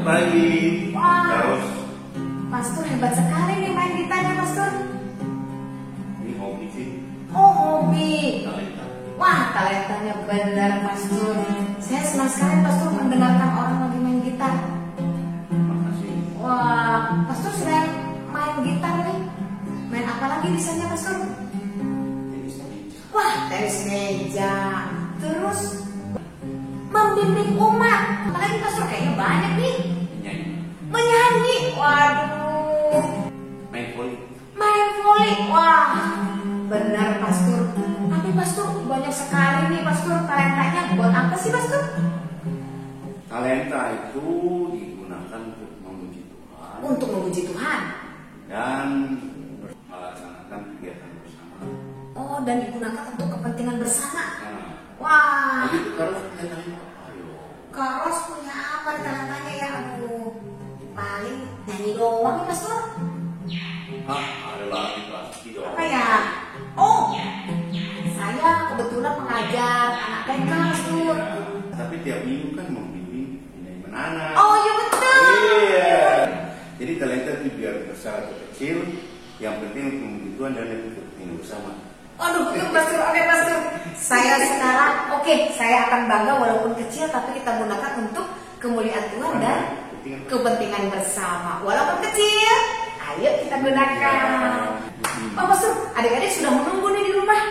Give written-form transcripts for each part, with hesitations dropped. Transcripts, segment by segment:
pagi. Wah, Terus Pastor hebat sekali nih main gitarnya, Pastor. ini hobi sih. Oh, hobi. Talenta. Wah, talentanya benar, Pastor. Saya senang sekali, Pastor, mendengarkan orang lagi main gitar. Makasih. Wah, Pastor selain main gitar nih, main apa lagi bisanya, Pastor? Tenis meja. Wah, tenis meja. Terus membimbing umat. Apalagi Pastor kayaknya banyak nih. Nyanyi. Menyanyi. Waduh. Main voli. Main voli. Wah, benar, Pastor. Tapi Pastor banyak sekali nih, Pastor, talentanya. Buat apa sih, Pastor? Talenta itu digunakan untuk memuji Tuhan Untuk memuji Tuhan. dan melaksanakan kegiatan bersama. Oh, dan digunakan untuk kepentingan bersama. Nah, Wah, begitu kalau talenta apa yo? Kak Ros punya apa nih talentanya ya? Aduh, paling nyanyi doang nih, Pastor. Ada lagi pasti dong. Apa ya? Oh, saya kebetulan mengajar anak TK, Pastor. Tapi tiap minggu kan membimbing penyanyi menana. Oh, iya betul. Iya. Jadi talenta itu biar besar atau kecil, yang penting untuk memuji Tuhan dan itu kepentingan bersama. Aduh, betul, Pastor. Oke, Pastor. Saya sekarang, saya akan bangga walaupun kecil, tapi kita gunakan untuk kemuliaan Tuhan dan kepentingan bersama. Walaupun kecil, ayo kita gunakan. Oh, Pastor, adik-adik sudah menunggu nih di rumah.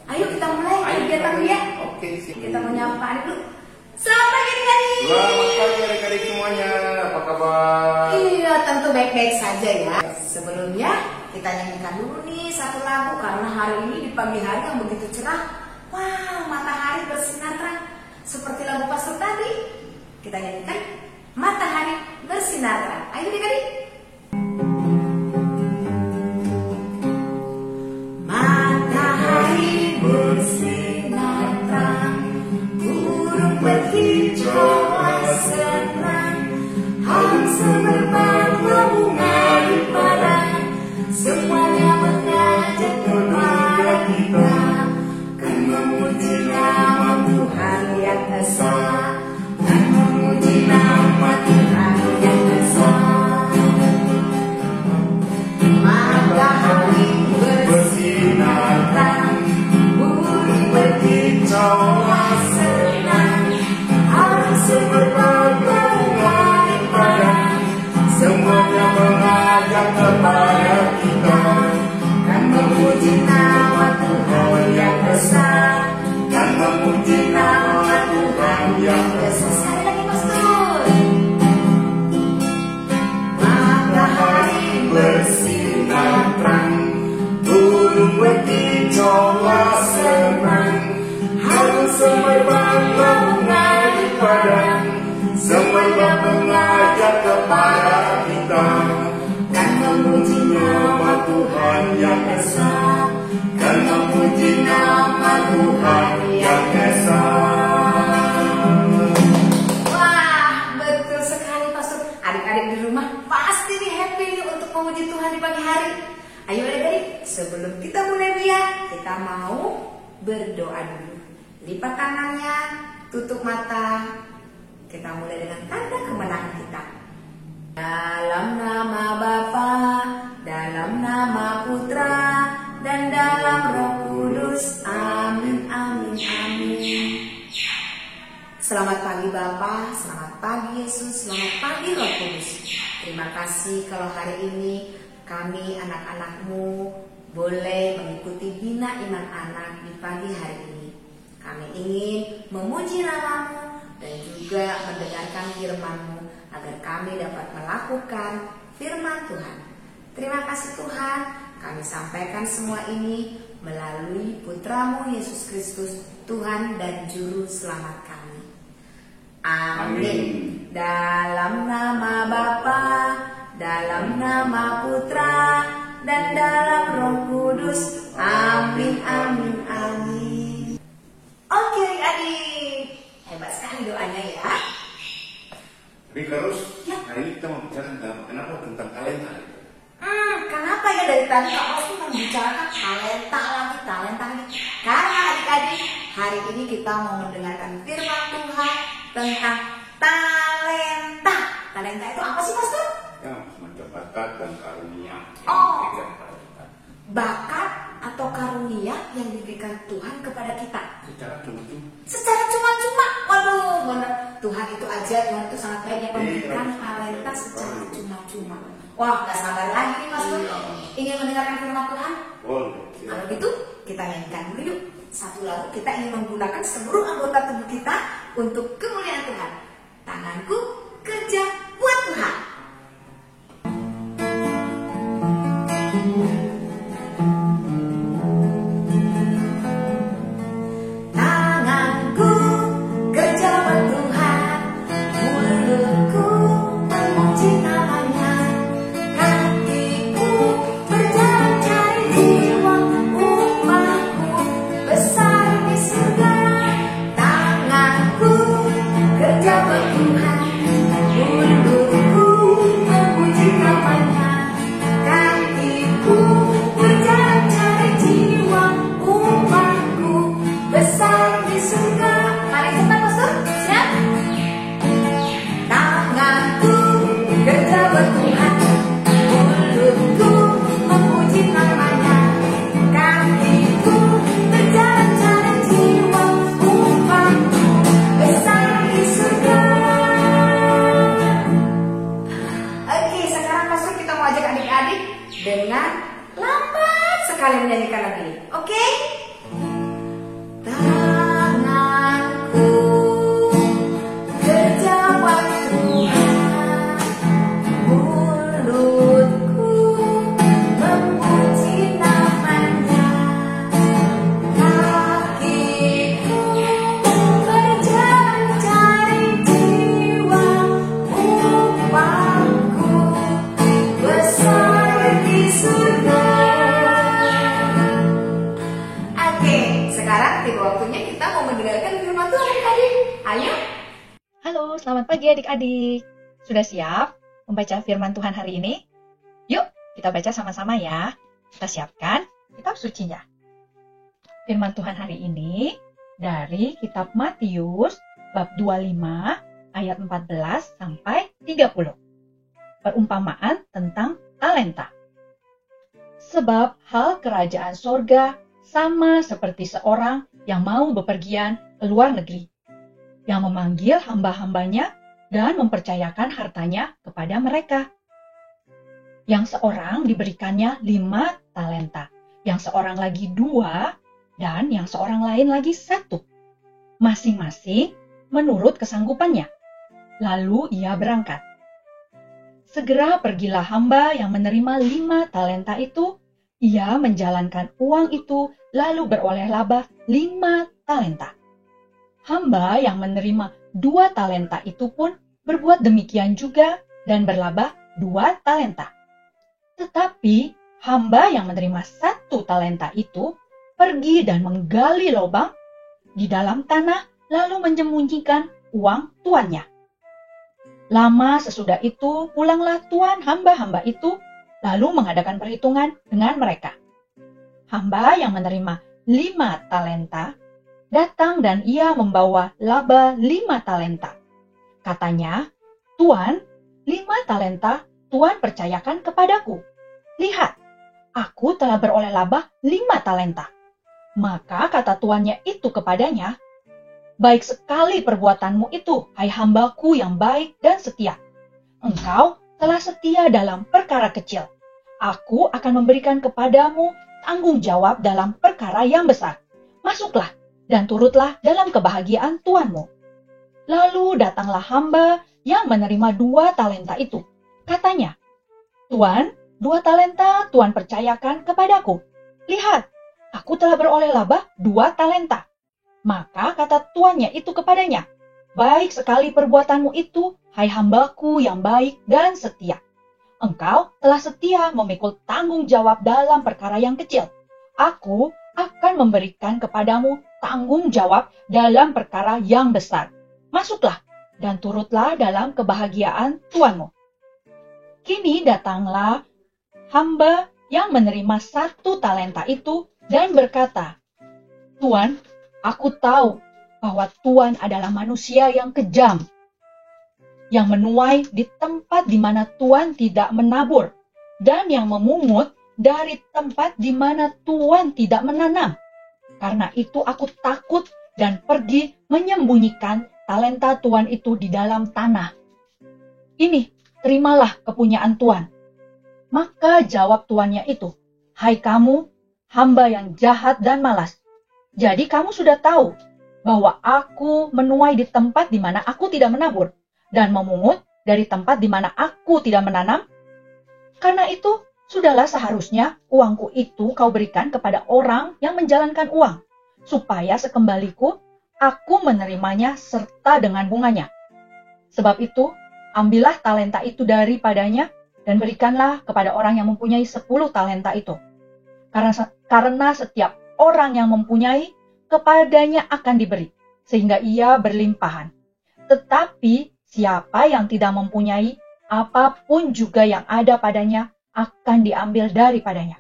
Ayo kita mulai kegiatan ya. Oke, sih. Kita menyapa adik dulu. Selamat pagi adik-adik. Selamat pagi adik-adik semuanya. Apa kabar? Iya, tentu baik-baik saja ya. Sebelumnya kita nyanyikan dulu nih satu lagu karena hari ini di pagi hari yang begitu cerah. Wow, matahari bersinar terang seperti lagu Pastor tadi. Kita nyanyikan Matahari Bersinar Terang. Ayo adik-adik. Matahari bersinar terang, burung berkicau senang, harum semerbak berbunga di padang, semuanya mengajak kepada kita, kan memuji nama Tuhan yang esa, kan memuji nama Tuhan yang esa. Matahari bersinar terang, burung berkicau senang, harum semerbak berbunga di padang, Semuanya mengajak kepada kita, kan memuji nama Tuhan yang esa, dan memuji nama Tuhan yang esa. Sekali lagi, Pastor. Matahari bersinar terang, burung berkicau senang, harum semerbak berbunga di padang, semuanya mengajak kepada kita, kan memuji nama Tuhan yang esa, dan memuji nama Tuhan yang esa. Wah, betul sekali, Pastor. Adik-adik di rumah pasti nih happy nih untuk memuji Tuhan di pagi hari. Ayo adik-adik, sebelum kita mulai kita mau berdoa dulu. Lipat tangannya, tutup mata. Kita mulai dengan tanda kemenangan kita. Dalam nama Bapa, dalam nama Putra, dan dalam Roh Kudus. Amin, amin, amin. Selamat pagi Bapa, selamat pagi Yesus, selamat pagi Roh Kudus. Terima kasih kalau hari ini kami anak-anak-Mu boleh mengikuti bina iman anak di pagi hari ini. Kami ingin memuji nama-Mu dan juga mendengarkan firman-Mu agar kami dapat melakukan firman Tuhan. Terima kasih Tuhan, kami sampaikan semua ini melalui Putra-Mu Yesus Kristus, Tuhan dan Juru Selamat kami. Amin. Dalam nama Bapa, dalam nama Putra, dan dalam Roh Kudus. Amin, amin, amin. Oke adik-adik, hebat sekali doanya ya. Tapi terus Ya. hari ini kita mau bicara tentang talenta. Kenapa ya dari tadi Kak Ros tuh membicarakan talenta lagi? Karena adik-adik, hari ini kita mau mendengarkan firman Tuhan tentang talenta. Oh, bakat atau karunia yang diberikan Tuhan kepada kita secara cuma-cuma. Waduh, bener. Tuhan itu aja, Tuhan itu sangat baik yang memberikan talenta secara cuma-cuma. Wah, gak sabar lagi nih Pastor. Ingin mendengarkan firman Tuhan? Kalau gitu, kita nyanyikan dulu yuk satu lagu. Kita ingin menggunakan seluruh anggota tubuh kita untuk kemuliaan Tuhan. Tanganku kerja buat Tuhan. Dengan lambat sekali menyanyikan lagu ini, oke? Tanganku kerja buat Tuhan, mulutku memuji namanya, kakiku berjalan cari jiwa, upahku besar di surga. Oke, sekarang tiba waktunya kita mau mendengarkan firman Tuhan adik-adik. Ayo. Halo, selamat pagi adik-adik. Sudah siap membaca firman Tuhan hari ini? Yuk, kita baca sama-sama ya. Kita siapkan kitab sucinya. Firman Tuhan hari ini dari kitab Matius bab 25 ayat 14 sampai 30. Perumpamaan tentang talenta. Sebab hal kerajaan sorga sama seperti seorang yang mau bepergian ke luar negeri, yang memanggil hamba-hambanya dan mempercayakan hartanya kepada mereka. Yang seorang diberikannya 5 talenta, yang seorang lagi 2, dan yang seorang lain lagi 1, masing-masing menurut kesanggupannya. Lalu ia berangkat. Segera pergilah hamba yang menerima 5 talenta itu. Ia menjalankan uang itu lalu beroleh laba 5 talenta. Hamba yang menerima 2 talenta itu pun berbuat demikian juga dan berlaba 2 talenta. Tetapi hamba yang menerima 1 talenta itu pergi dan menggali lubang di dalam tanah lalu menyembunyikan uang tuannya. Lama sesudah itu pulanglah tuan hamba-hamba itu lalu mengadakan perhitungan dengan mereka. Hamba yang menerima 5 talenta datang dan ia membawa laba 5 talenta. Katanya, Tuan, 5 talenta Tuan percayakan kepadaku. Lihat, aku telah beroleh laba 5 talenta. Maka kata tuannya itu kepadanya, baik sekali perbuatanmu itu, hai hambaku yang baik dan setia. Engkau telah setia dalam perkara kecil. Aku akan memberikan kepadamu tanggung jawab dalam perkara yang besar. Masuklah dan turutlah dalam kebahagiaan tuanmu. Lalu datanglah hamba yang menerima 2 talenta itu. Katanya, Tuan, 2 talenta Tuan percayakan kepadaku. Lihat, aku telah beroleh laba 2 talenta. Maka kata tuannya itu kepadanya, baik sekali perbuatanmu itu, hai hambaku yang baik dan setia. Engkau telah setia memikul tanggung jawab dalam perkara yang kecil. Aku akan memberikan kepadamu tanggung jawab dalam perkara yang besar. Masuklah dan turutlah dalam kebahagiaan tuanmu. Kini datanglah hamba yang menerima 1 talenta itu dan berkata, Tuan, aku tahu bahwa Tuan adalah manusia yang kejam, yang menuai di tempat di mana Tuan tidak menabur, dan yang memungut dari tempat di mana Tuan tidak menanam. Karena itu aku takut dan pergi menyembunyikan talenta Tuan itu di dalam tanah. Ini, terimalah kepunyaan Tuan. Maka jawab tuannya itu, hai kamu, hamba yang jahat dan malas. Jadi kamu sudah tahu bahwa aku menuai di tempat di mana aku tidak menabur, dan memungut dari tempat di mana aku tidak menanam. Karena itu, sudahlah seharusnya uangku itu kau berikan kepada orang yang menjalankan uang, supaya sekembaliku aku menerimanya serta dengan bunganya. Sebab itu, ambillah talenta itu daripadanya dan berikanlah kepada orang yang mempunyai 10 talenta itu. Karena setiap orang yang mempunyai, kepadanya akan diberi, sehingga ia berlimpahan. Tetapi siapa yang tidak mempunyai, apapun juga yang ada padanya akan diambil daripadanya.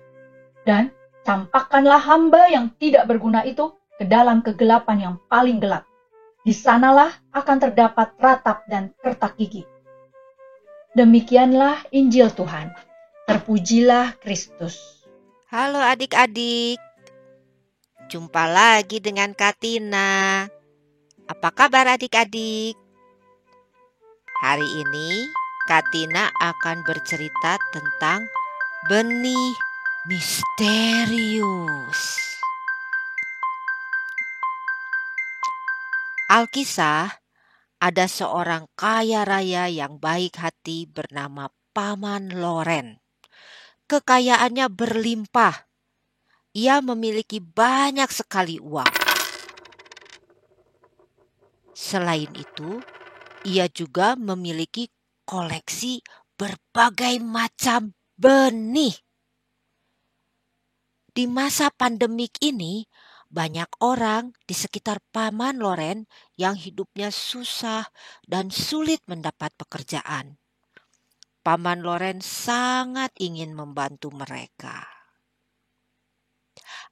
Dan campakkanlah hamba yang tidak berguna itu ke dalam kegelapan yang paling gelap. Di sanalah akan terdapat ratap dan kertak gigi. Demikianlah Injil Tuhan. Terpujilah Kristus. Halo adik-adik, jumpa lagi dengan Katina. Apa kabar adik-adik? Hari ini Katina akan bercerita tentang benih misterius. Alkisah, ada seorang kaya raya yang baik hati bernama Paman Loren. Kekayaannya berlimpah. Ia memiliki banyak sekali uang. Selain itu, ia juga memiliki koleksi berbagai macam benih. Di masa pandemik ini, banyak orang di sekitar Paman Loren yang hidupnya susah dan sulit mendapat pekerjaan. Paman Loren sangat ingin membantu mereka.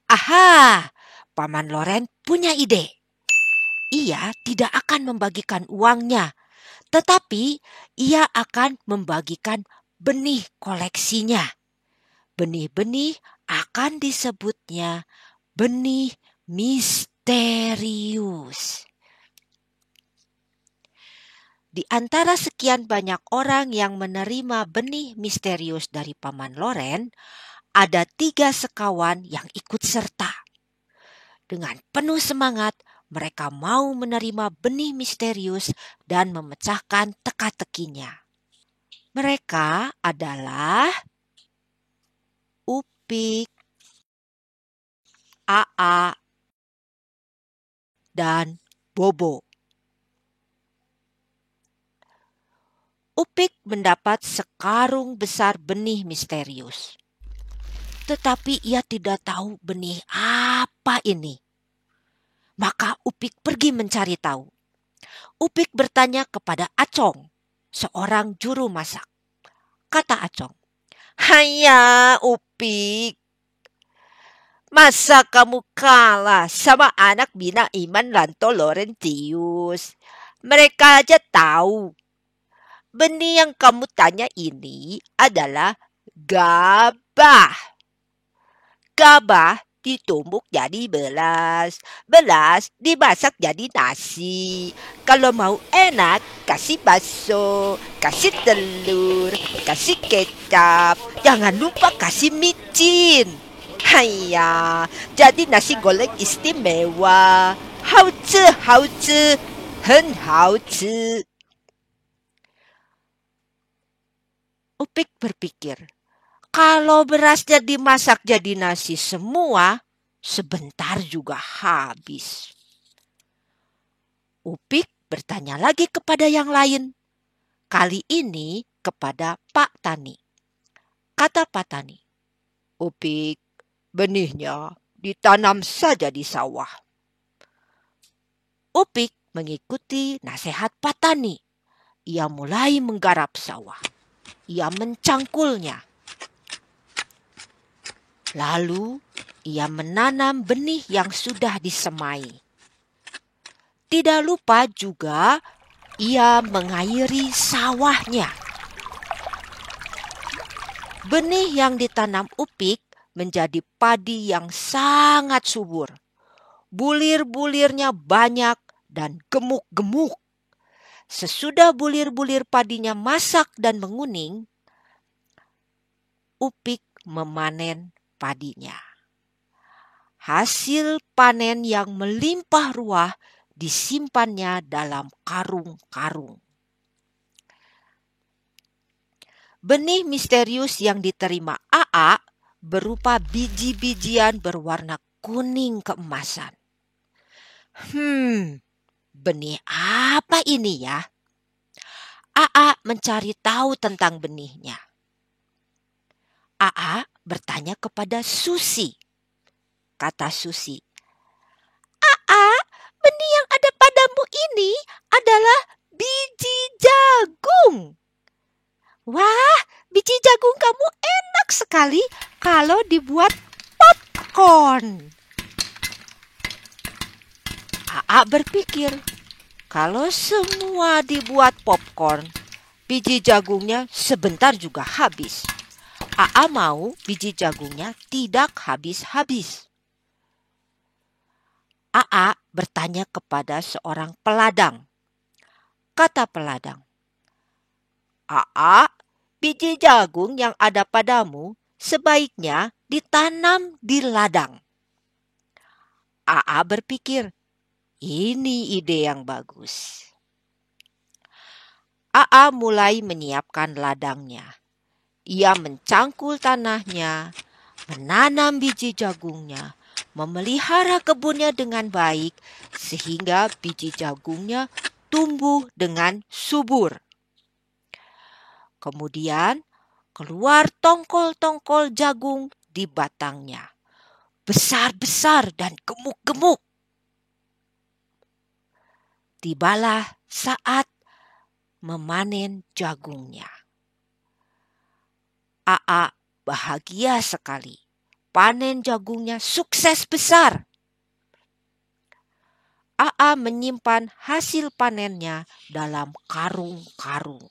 Aha, Paman Loren punya ide. Ia tidak akan membagikan uangnya, tetapi ia akan membagikan benih koleksinya. Benih-benih akan disebutnya benih misterius. Di antara sekian banyak orang yang menerima benih misterius dari Paman Loren, ada 3 sekawan yang ikut serta. Dengan penuh semangat, mereka mau menerima benih misterius dan memecahkan teka-tekinya. Mereka adalah Upik, Aa, dan Bobo. Upik mendapat sekarung besar benih misterius. Tetapi ia tidak tahu benih apa ini. Maka Upik pergi mencari tahu. Upik bertanya kepada Acong, seorang juru masak. Kata Acong, "Haya Upik, masa kamu kalah sama anak Bina Iman Lanto Laurentius? Mereka aja tahu. Benih yang kamu tanya ini adalah gabah. Gabah ditumbuk jadi belas. Belas dimasak jadi nasi. Kalau mau enak, kasih bakso, kasih telur, kasih kecap. Jangan lupa kasih micin. Haiya, jadi nasi goreng istimewa. Hao zi, hen hao zi." Upik berpikir, kalau berasnya dimasak jadi nasi semua, sebentar juga habis. Upik bertanya lagi kepada yang lain. Kali ini kepada Pak Tani. Kata Pak Tani, "Upik, benihnya ditanam saja di sawah." Upik mengikuti nasihat Pak Tani. Ia mulai menggarap sawah. Ia mencangkulnya. Lalu ia menanam benih yang sudah disemai. Tidak lupa juga ia mengairi sawahnya. Benih yang ditanam Upik menjadi padi yang sangat subur. Bulir-bulirnya banyak dan gemuk-gemuk. Sesudah bulir-bulir padinya masak dan menguning, Upik memanen padinya. Hasil panen yang melimpah ruah disimpannya dalam karung-karung. Benih misterius yang diterima Aa berupa biji-bijian berwarna kuning keemasan. Benih apa ini ya? Aa mencari tahu tentang benihnya. Aa bertanya kepada Susi. Kata Susi, "Aa, benih yang ada padamu ini adalah biji jagung." "Wah, biji jagung kamu enak sekali kalau dibuat popcorn." Aa berpikir, kalau semua dibuat popcorn, biji jagungnya sebentar juga habis. Aa mau biji jagungnya tidak habis-habis. Aa bertanya kepada seorang peladang. Kata peladang, "Aa, biji jagung yang ada padamu sebaiknya ditanam di ladang." Aa berpikir, ini ide yang bagus. Aa mulai menyiapkan ladangnya. Ia mencangkul tanahnya, menanam biji jagungnya, memelihara kebunnya dengan baik sehingga biji jagungnya tumbuh dengan subur. Kemudian keluar tongkol-tongkol jagung di batangnya, besar-besar dan gemuk-gemuk. Tibalah saat memanen jagungnya. Aa bahagia sekali. Panen jagungnya sukses besar. Aa menyimpan hasil panennya dalam karung-karung.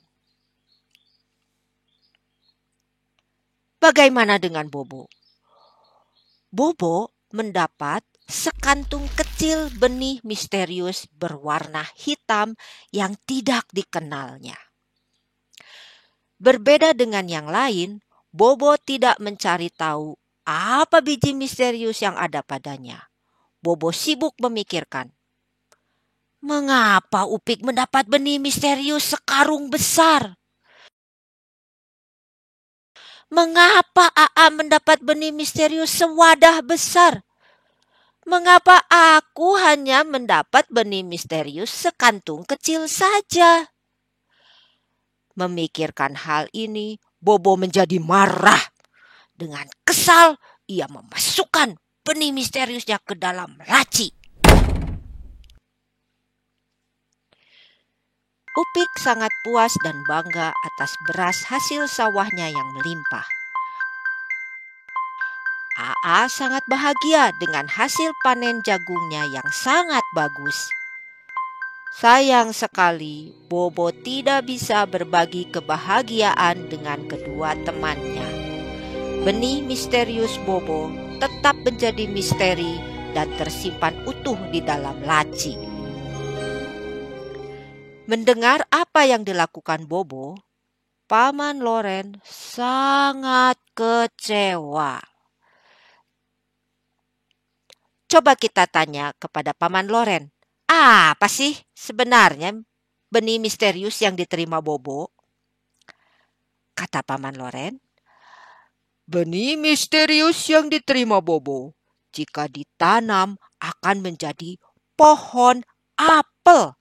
Bagaimana dengan Bobo? Bobo mendapat sekantung kecil benih misterius berwarna hitam yang tidak dikenalnya. Berbeda dengan yang lain, Bobo tidak mencari tahu apa biji misterius yang ada padanya. Bobo sibuk memikirkan, mengapa Upik mendapat benih misterius sekarung besar? Mengapa Aa mendapat benih misterius sewadah besar? Mengapa aku hanya mendapat benih misterius sekantung kecil saja? Memikirkan hal ini, Bobo menjadi marah. Dengan kesal, ia memasukkan benih misteriusnya ke dalam laci. Upik sangat puas dan bangga atas beras hasil sawahnya yang melimpah. Aa sangat bahagia dengan hasil panen jagungnya yang sangat bagus. Sayang sekali, Bobo tidak bisa berbagi kebahagiaan dengan kedua temannya. Benih misterius Bobo tetap menjadi misteri dan tersimpan utuh di dalam laci. Mendengar apa yang dilakukan Bobo, Paman Loren sangat kecewa. Coba kita tanya kepada Paman Loren, apa sih sebenarnya benih misterius yang diterima Bobo? Kata Paman Loren, benih misterius yang diterima Bobo jika ditanam akan menjadi pohon apel.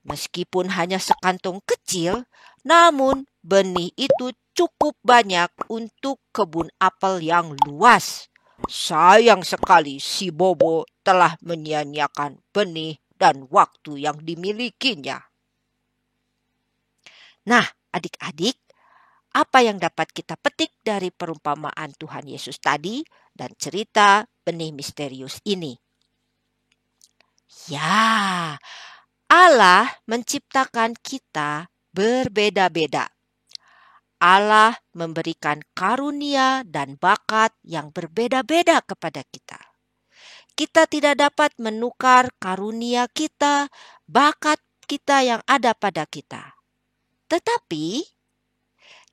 Meskipun hanya sekantung kecil, namun benih itu cukup banyak untuk kebun apel yang luas. Sayang sekali si Bobo telah menyia-nyiakan benih dan waktu yang dimilikinya. Nah, adik-adik, apa yang dapat kita petik dari perumpamaan Tuhan Yesus tadi dan cerita benih misterius ini? Ya, Allah menciptakan kita berbeda-beda. Allah memberikan karunia dan bakat yang berbeda-beda kepada kita. Kita tidak dapat menukar karunia kita, bakat kita yang ada pada kita. Tetapi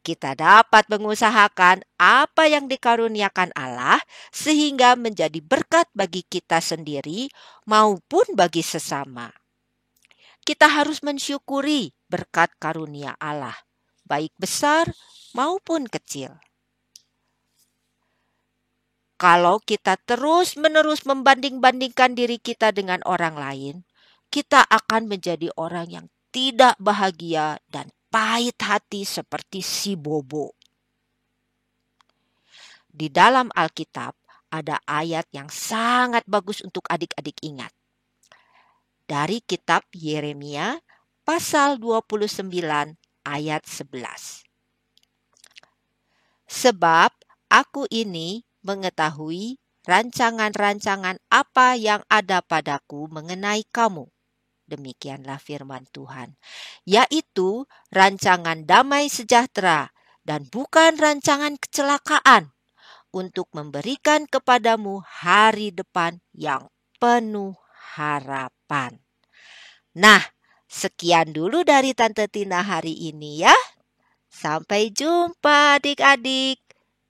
kita dapat mengusahakan apa yang dikaruniakan Allah sehingga menjadi berkat bagi kita sendiri maupun bagi sesama. Kita harus mensyukuri berkat karunia Allah, baik besar maupun kecil. Kalau kita terus-menerus membanding-bandingkan diri kita dengan orang lain, kita akan menjadi orang yang tidak bahagia dan pahit hati seperti si Bobo. Di dalam Alkitab ada ayat yang sangat bagus untuk adik-adik ingat. Dari kitab Yeremia pasal 29 ayat 11. Sebab aku ini mengetahui rancangan-rancangan apa yang ada padaku mengenai kamu. Demikianlah firman Tuhan, yaitu rancangan damai sejahtera dan bukan rancangan kecelakaan, untuk memberikan kepadamu hari depan yang penuh harapan. Nah, sekian dulu dari Tante Tina hari ini ya. Sampai jumpa adik-adik.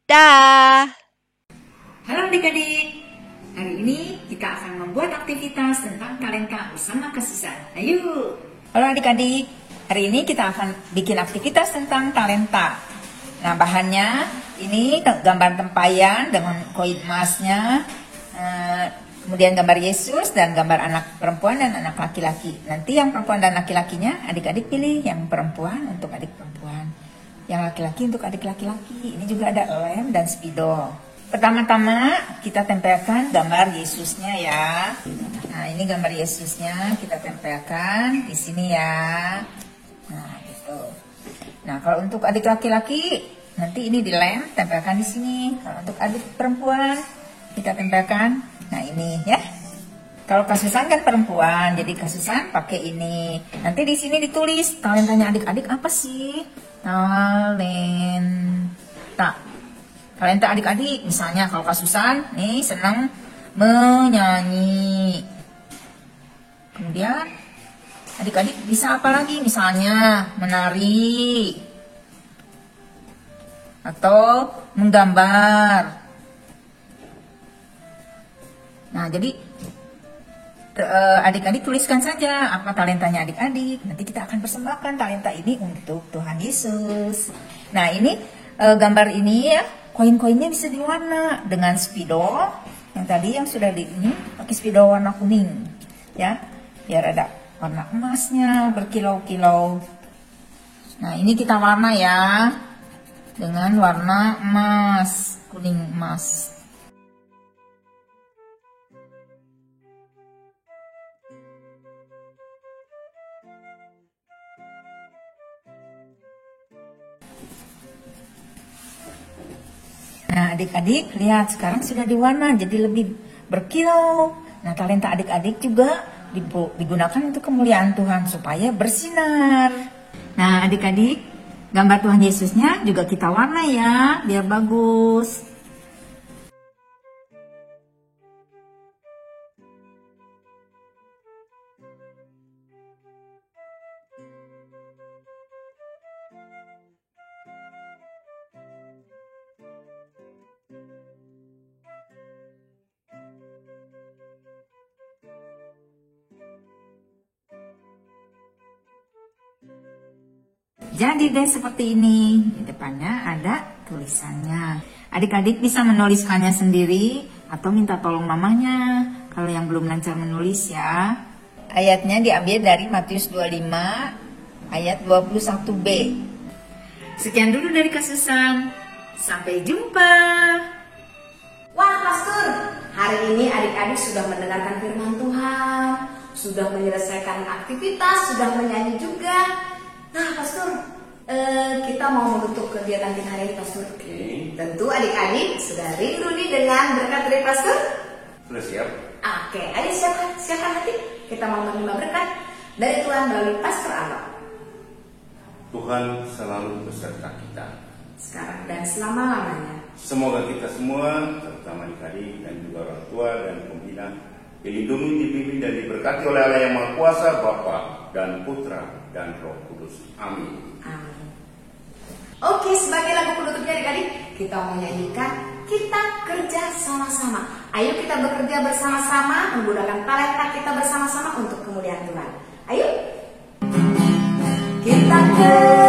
Dah. Halo adik-adik, hari ini kita akan membuat aktivitas tentang talenta bersama Kasusan. Ayo. Halo adik-adik, hari ini kita akan bikin aktivitas tentang talenta. Nah, bahannya ini gambar tempayan dengan koin emasnya, kemudian gambar Yesus dan gambar anak perempuan dan anak laki-laki. Nanti yang perempuan dan laki-lakinya adik-adik pilih yang perempuan untuk adik perempuan, yang laki-laki untuk adik laki-laki. Ini juga ada lem dan spidol. Pertama-tama kita tempelkan gambar Yesusnya ya. Nah, ini gambar Yesusnya kita tempelkan di sini ya. Nah, gitu. Nah, kalau untuk adik laki-laki nanti ini dilem, tempelkan di sini. Kalau untuk adik perempuan kita tempelkan. Nah, ini ya. Kalau Kasusan kan perempuan, jadi Kasusan pakai ini. Nanti di sini ditulis talentanya adik-adik apa sih? Talenta. Talenta adik-adik, misalnya kalau Kasusan nih senang menyanyi. Kemudian adik-adik bisa apa lagi? Misalnya menari atau menggambar. Nah, jadi adik-adik tuliskan saja apa talentanya adik-adik. Nanti kita akan persembahkan talenta ini untuk Tuhan Yesus. Nah, ini gambar ini ya. Koin-koinnya bisa diwarna dengan spidol yang tadi yang sudah di ini pakai spidol warna kuning ya, biar ada warna emasnya berkilau-kilau. Nah, ini kita warna ya dengan warna emas, kuning emas. Nah, adik-adik lihat sekarang sudah diwarna jadi lebih berkilau. Nah, talenta adik-adik juga digunakan untuk kemuliaan Tuhan supaya bersinar. Nah, adik-adik gambar Tuhan Yesusnya juga kita warna ya biar bagus. Jadi deh seperti ini, di depannya ada tulisannya. Adik-adik bisa menuliskannya sendiri atau minta tolong mamanya kalau yang belum lancar menulis ya. Ayatnya diambil dari Matius 25 ayat 21b. Sekian dulu dari Kasusan. Sampai jumpa. Wah, Pastor, hari ini adik-adik sudah mendengarkan firman Tuhan, sudah menyelesaikan aktivitas, sudah menyanyi juga. Nah, Pastor, kita mau menutup kegiatan kita hari ini, Pastor. Tentu adik-adik sudah rindu nih dengan berkat dari Pastor. Sudah siap? Oke, ayo siapkan hati. Kita mau menerima berkat dari Tuhan melalui Pastor Alok. Tuhan selalu beserta kita. sekarang dan selama-lamanya. Semoga kita semua, terutama adik-adik dan juga orang tua dan pembina, dilindungi, dibimbing dan diberkati oleh Allah yang Maha Kuasa, Bapa dan Putra dan Roh Kudus. Amin. Amin. Oke, sebagai lagu penutupnya adik-adik, kita mau nyanyikan Kita Kerja Sama-Sama. Ayo kita bekerja bersama-sama, menggunakan talenta kita bersama-sama untuk kemuliaan Tuhan. Ayo. Kita kerja